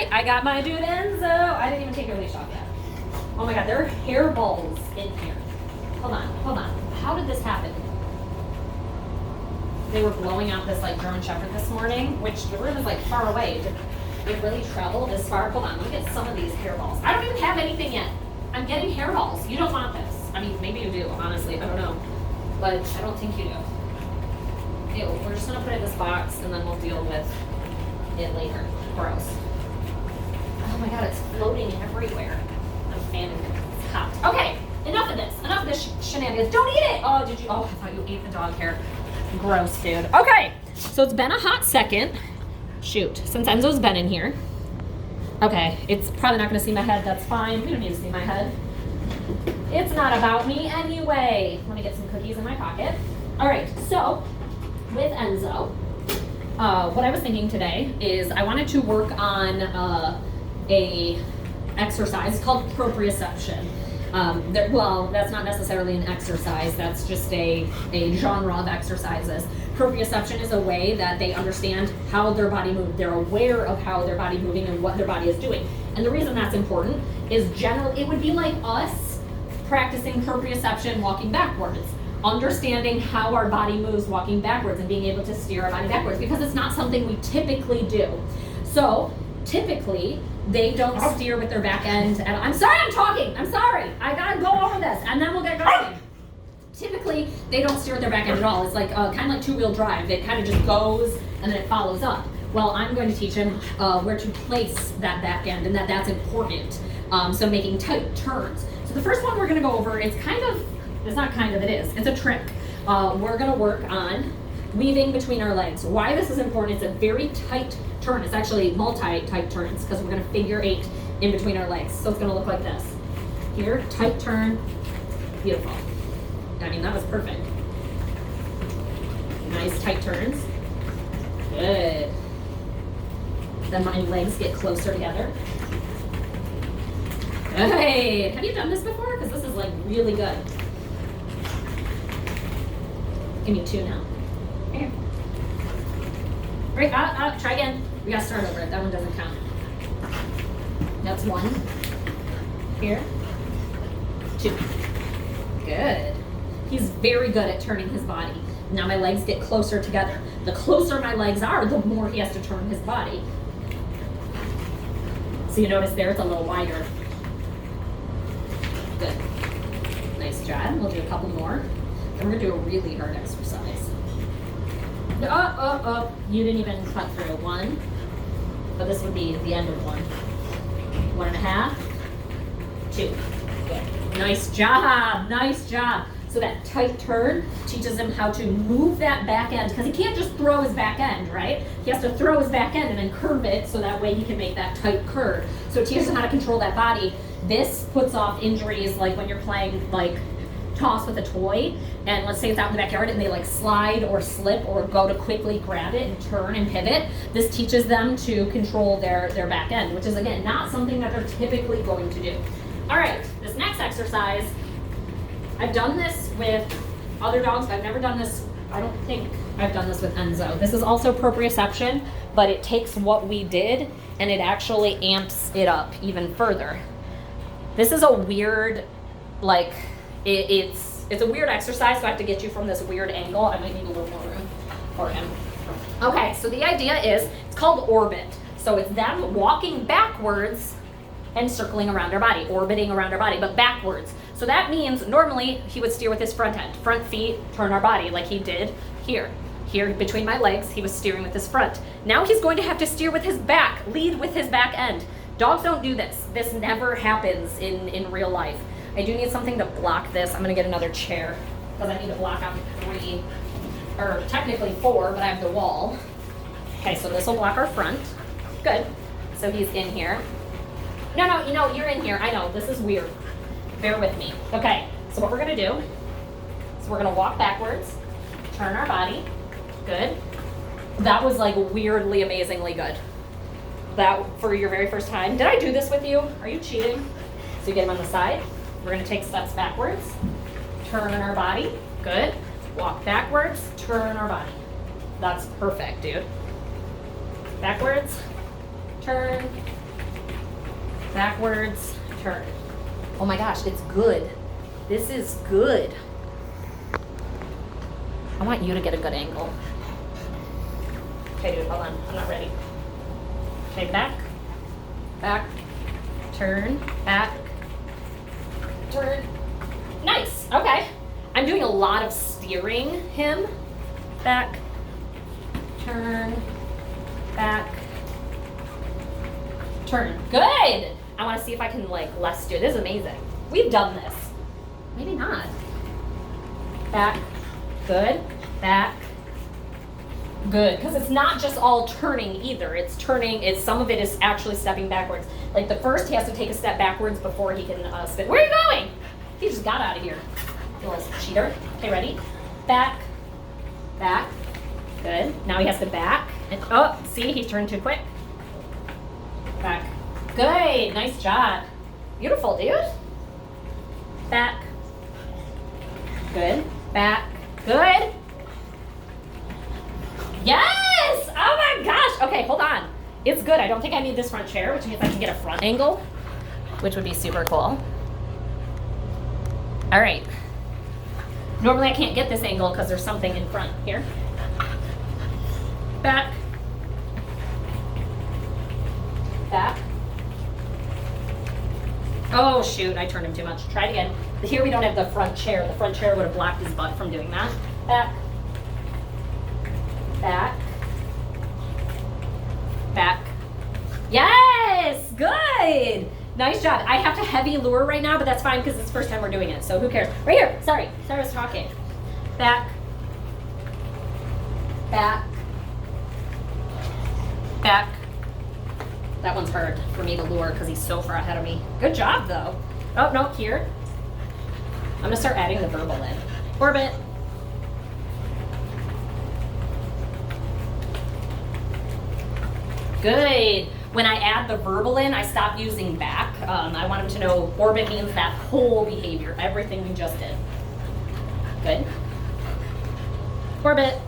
right, I got my dude Enzo. I didn't even take your leash off yet. Oh my God, there are hairballs in here. Hold on. How did this happen? They were blowing out this like German Shepherd this morning, which the room is like far away. Did it really travel this far? Hold on, let me get some of these hairballs. I don't even have anything yet. I'm getting hairballs. You don't want this. I mean, maybe you do, honestly, I don't know. But I don't think you do. Ew, we're just gonna put it in this box and then we'll deal with it later. Gross. Oh my God, it's floating everywhere. I'm fanning it. It's hot. Okay, enough of this shenanigans. Don't eat it! Oh, did you? Oh, I thought you ate the dog hair. Gross, dude. Okay, so it's been a hot second. Shoot, since Enzo's been in here. Okay, it's probably not gonna see my head. That's fine. We don't need to see my head. It's not about me anyway. Let me get some cookies in my pocket. All right, so with Enzo, what I was thinking today is I wanted to work on a exercise called proprioception. Well, that's not necessarily an exercise, that's just a genre of exercises. Proprioception is a way that they understand how their body moves. They're aware of how their body moving and what their body is doing. And the reason that's important is it would be like us practicing proprioception walking backwards. Understanding how our body moves walking backwards and being able to steer our body backwards, because it's not something we typically do. So typically they don't steer with their back end. And I'm sorry I'm talking. I'm sorry. I gotta go over this and then we'll get going. Typically they don't steer with their back end at all. It's like kind of like two-wheel drive. It kind of just goes and then it follows up. Well, I'm going to teach him where to place that back end and that's important. So making tight turns. So the first one we're gonna go over, it's a trick. We're gonna work on weaving between our legs. Why this is important, it's a very tight turn. It's actually multi-tight turns because we're gonna figure 8 in between our legs. So it's gonna look like this. Here, tight turn, beautiful. I mean, that was perfect. Nice tight turns. Good. Then my legs get closer together. Good. Have you done this before? Because this is like really good. Give me 2 now. Here. Right, try again. We gotta start over. That one doesn't count. That's 1. Here. 2. Good. He's very good at turning his body. Now my legs get closer together. The closer my legs are, the more he has to turn his body. So you notice there it's a little wider. Good. Nice job. We'll do a couple more. Then we're gonna do a really hard exercise. You didn't even cut through 1. But this would be the end of 1. 1.5. 2. Good. Nice job. Nice job. So that tight turn teaches him how to move that back end, because he can't just throw his back end, right? He has to throw his back end and then curve it so that way he can make that tight curve. So it teaches him how to control that body. This puts off injuries like when you're playing like toss with a toy, and let's say it's out in the backyard and they like slide or slip or go to quickly grab it and turn and pivot. This teaches them to control their back end, which is again not something that they're typically going to do. All right, this next exercise, I've done this with other dogs, but I've never done this, I don't think I've done this with Enzo. This is also proprioception, but it takes what we did and it actually amps it up even further. This is a weird, like, it's a weird exercise, so I have to get you from this weird angle. I might need a little more room for him. Okay, so the idea is, it's called orbit. So it's them walking backwards and circling around our body, orbiting around our body, but backwards. So that means normally he would steer with his front end. Front feet turn our body like he did here. Here between my legs, he was steering with his front. Now he's going to have to steer with his back, lead with his back end. Dogs don't do this. This never happens in real life. I do need something to block this. I'm gonna get another chair because I need to block out 3, or technically 4, but I have the wall. Okay, so this will block our front. Good. So he's in here. No, you're in here. I know, this is weird. Bear with me. Okay, so what we're gonna do is we're gonna walk backwards, turn our body. Good. That was like weirdly, amazingly good. That for your very first time. Did I do this with you? Are you cheating? So you get him on the side. We're gonna take steps backwards, turn our body. Good. Walk backwards, turn our body. That's perfect, dude. Backwards, turn, backwards, turn. Oh my gosh, it's good. This is good. I want you to get a good angle. Okay, dude, hold on. I'm not ready. Okay, back, turn, back, turn. Nice, okay. I'm doing a lot of steering him. Back, turn, back, turn. Good. I want to see if I can like less steer. This is amazing. We've done this. Maybe not. Back, good, back, good. Because it's not just all turning either. It's turning, some of it is actually stepping backwards. Like the first, he has to take a step backwards before he can spin. Where are you going? He just got out of here. You little cheater. Okay, ready? Back, back, good. Now he has to back. And, oh, see, he turned too quick. Back, good, nice job. Beautiful, dude. Back, good, back, good. Yes! Oh my gosh! Okay, hold on. It's good. I don't think I need this front chair, which means I can get a front angle, which would be super cool. All right. Normally I can't get this angle because there's something in front here. Back. Back. Oh shoot, I turned him too much. Try it again. Here we don't have the front chair. The front chair would have blocked his butt from doing that. Back. Back. Back. Yes! Good! Nice job. I have to heavy lure right now, but that's fine because it's the first time we're doing it, so who cares? Right here. Sorry. I was talking. Back. Back. Back. That one's hard for me to lure because he's so far ahead of me. Good job, though. Oh, no, here. I'm going to start adding the verbal in. Orbit. Good. When I add the verbal in, I stop using back. I want him to know orbit means that whole behavior, everything we just did. Good. Orbit.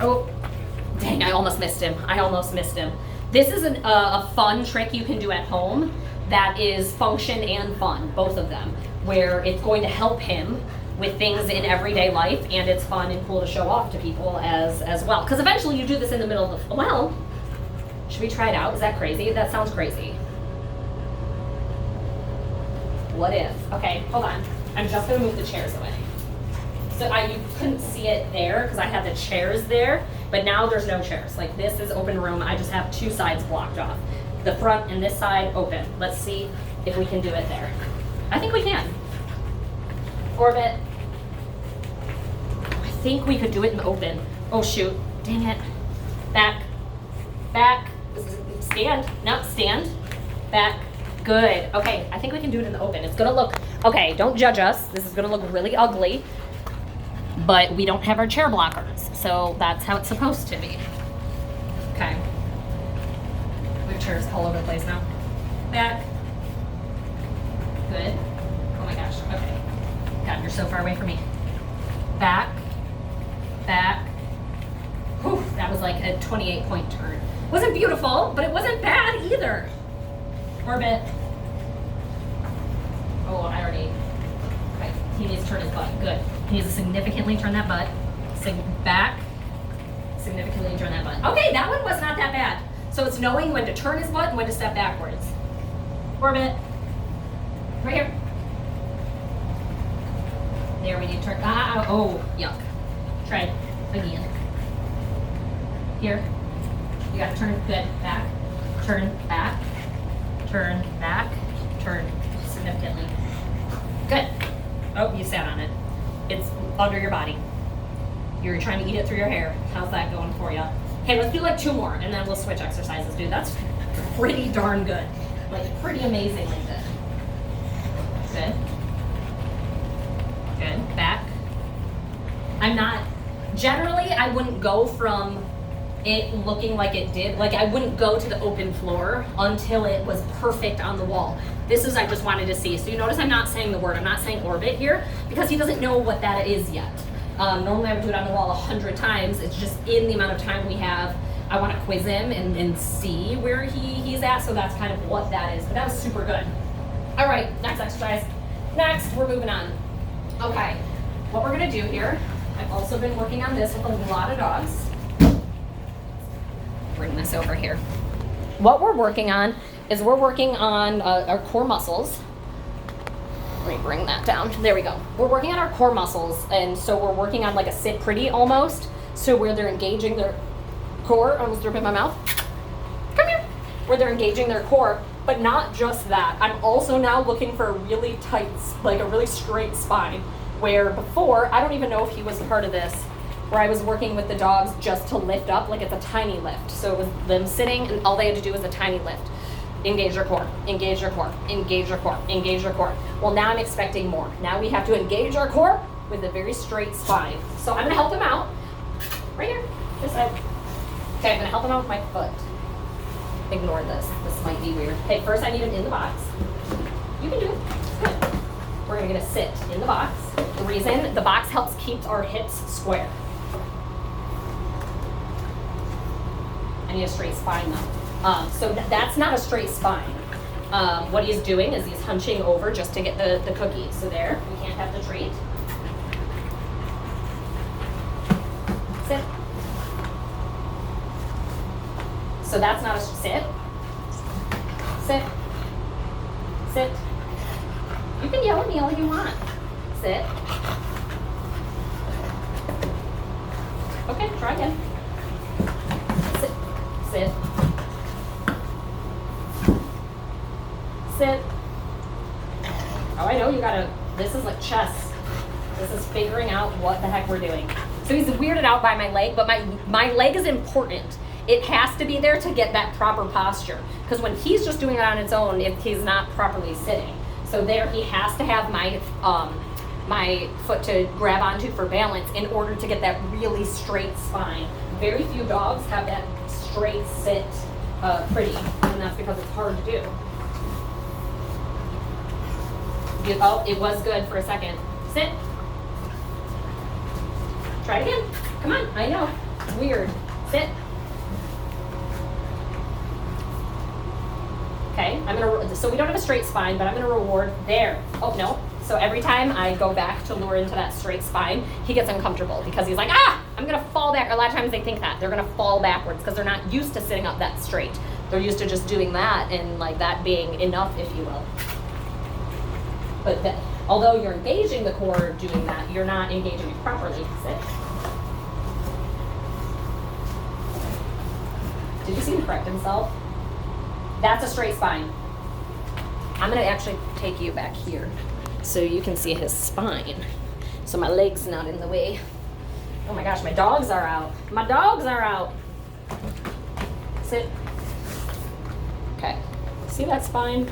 Oh, dang, I almost missed him. This is a fun trick you can do at home that is function and fun, both of them, where it's going to help him with things in everyday life, and it's fun and cool to show off to people as well. Because eventually you do this in the middle of the, well, should we try it out? Is that crazy? That sounds crazy. What if? Okay, hold on. I'm just gonna move the chairs away. So you couldn't see it there because I had the chairs there, but now there's no chairs. Like this is open room. I just have two sides blocked off. The front and this side open. Let's see if we can do it there. I think we can. Orbit. I think we could do it in the open. Oh shoot, dang it. Back, back, stand, no, stand, back, good. Okay, I think we can do it in the open. It's gonna look, okay, don't judge us. This is gonna look really ugly, but we don't have our chair blockers, so that's how it's supposed to be. Okay. We have chairs all over the place now. Back, good. Oh my gosh, okay. God, you're so far away from me. Back, back. Whew, that was like a 28-point turn. Wasn't beautiful, but it wasn't bad either. Orbit. Oh, I already, okay, he needs to turn his butt, good. He needs to significantly turn that butt. Back, significantly turn that butt. Okay, that one was not that bad. So it's knowing when to turn his butt and when to step backwards. Orbit. Right here. There, we need to turn, oh, yuck. Try it again. Here. You gotta turn, good, back, turn, back, turn, back, turn, significantly. Good. Oh, you sat on it. It's under your body. You're trying to eat it through your hair. How's that going for you? Okay, let's do like 2 more, and then we'll switch exercises, dude. That's pretty darn good. Like, pretty amazingly good. Good. Good. Back. I'm not, generally, I wouldn't go from it looking like it did, like I wouldn't go to the open floor until it was perfect on the wall. This is, I just wanted to see. So you notice I'm not saying the word, I'm not saying orbit here, because he doesn't know what that is yet. Normally I would do it on the wall 100 times. It's just in the amount of time we have I want to quiz him and see where he's at. So that's kind of what that is. But that was super good. All right, next exercise. Next, we're moving on. Okay, what we're gonna do here, I've also been working on this with a lot of dogs. Bring this over here. What we're working on is we're working on our core muscles. Let me bring that down. There we go. We're working on our core muscles, and so we're working on like a sit pretty almost, so where they're engaging their core. I almost threw up in my mouth. Come here. Where they're engaging their core, but not just that. I'm also now looking for a really tight, like a really straight spine, where before, I don't even know if he was a part of this, where I was working with the dogs just to lift up, like it's a tiny lift. So it was them sitting, and all they had to do was a tiny lift. Engage your core, engage your core, engage your core, engage your core. Well, now I'm expecting more. Now we have to engage our core with a very straight spine. So I'm gonna help him out. Right here, this side. Okay, I'm gonna help him out with my foot. Ignore this, this might be weird. Okay, first I need him in the box. You can do it, good. We're gonna get a sit in the box. The reason, the box helps keep our hips square. I need a straight spine though. So that's not a straight spine. What he's doing is he's hunching over just to get the cookie. So there, we can't have the treat. Sit. So that's not a sit. Sit. Sit. You can yell at me all you want. Sit. Okay, try again. Sit. Sit. Sit. Oh, I know you gotta, this is like chess. This is figuring out what the heck we're doing. So he's weirded out by my leg, but my leg is important. It has to be there to get that proper posture. Because when he's just doing it on its own, he's not properly sitting. So there, he has to have my foot to grab onto for balance in order to get that really straight spine. Very few dogs have that straight sit pretty, and that's because it's hard to do. Oh, it was good for a second. Sit. Try it again. Come on, I know. It's weird. Sit. Okay, so we don't have a straight spine, but I'm gonna reward there. Oh, no. So every time I go back to lure into that straight spine, he gets uncomfortable because he's like, I'm gonna fall back. A lot of times they think that. They're gonna fall backwards because they're not used to sitting up that straight. They're used to just doing that and like that being enough, if you will. But although you're engaging the core doing that, you're not engaging it properly. Sit. Did you see him correct himself? That's a straight spine. I'm gonna actually take you back here so you can see his spine. So my leg's not in the way. Oh my gosh, my dogs are out. My dogs are out. Sit. Okay, see that spine?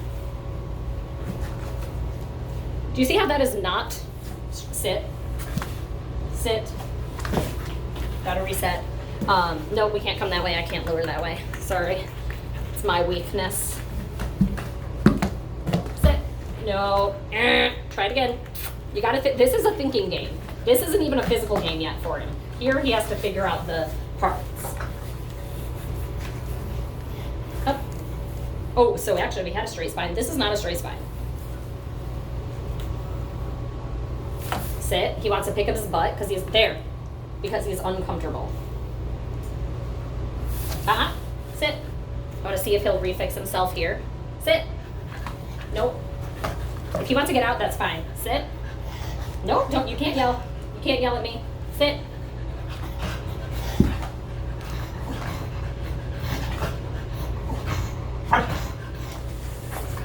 Do you see how that is not sit? Sit. Gotta reset. No, we can't come that way. I can't lure that way. Sorry. It's my weakness. Sit. No. Try it again. You gotta this is a thinking game. This isn't even a physical game yet for him. Here he has to figure out the parts. Up. Oh, so actually we had a straight spine. This is not a straight spine. Sit. He wants to pick up his butt because he's there. Because he's uncomfortable. Sit. I want to see if he'll refix himself here. Sit. Nope. If he wants to get out, that's fine. Sit. Nope, don't. You can't yell. You can't yell at me. Sit.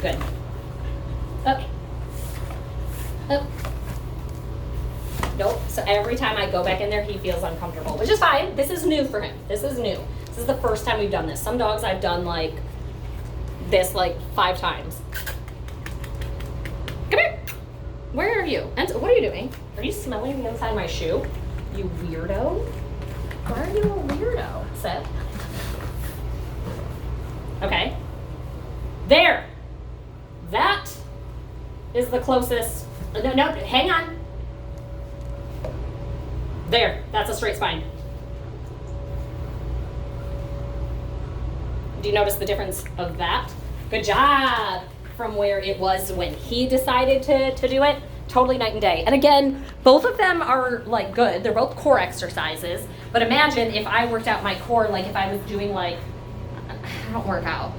Good. Up. Up. Nope. So every time I go back in there, he feels uncomfortable, which is fine. This is new for him. This is new. This is the first time we've done this. Some dogs I've done like this like 5 times. Come here. Where are you? Enzo, what are you doing? Are you smelling the inside of my shoe? You weirdo. Why are you a weirdo? Sit. Okay. There. That is the closest. No, hang on. There. That's a straight spine. Do you notice the difference of that? Good job. From where it was when he decided to do it. Totally night and day. And again, both of them are like good. They're both core exercises. But imagine if I worked out my core, like if I was doing like, I don't work out.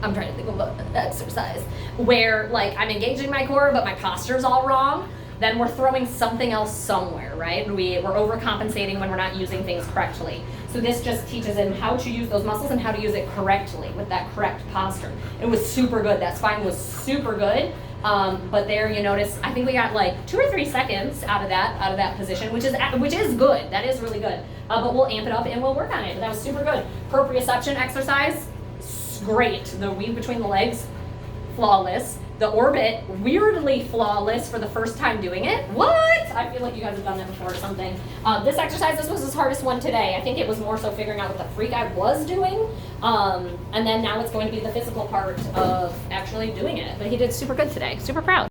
I'm trying to think of an exercise where like I'm engaging my core, but my posture's all wrong. Then we're throwing something else somewhere, right? We're overcompensating when we're not using things correctly. So this just teaches him how to use those muscles and how to use it correctly with that correct posture. It was super good. That spine was super good. But there you notice, I think we got like 2 or 3 seconds out of that position, which is good. That is really good. But we'll amp it up and we'll work on it. But that was super good. Proprioception exercise, great. The weave between the legs, flawless. The orbit, weirdly flawless for the first time doing it. What? I feel like you guys have done that before or something. This exercise, this was his hardest one today. I think it was more so figuring out what the freak I was doing. And then now it's going to be the physical part of actually doing it. But he did super good today. Super proud.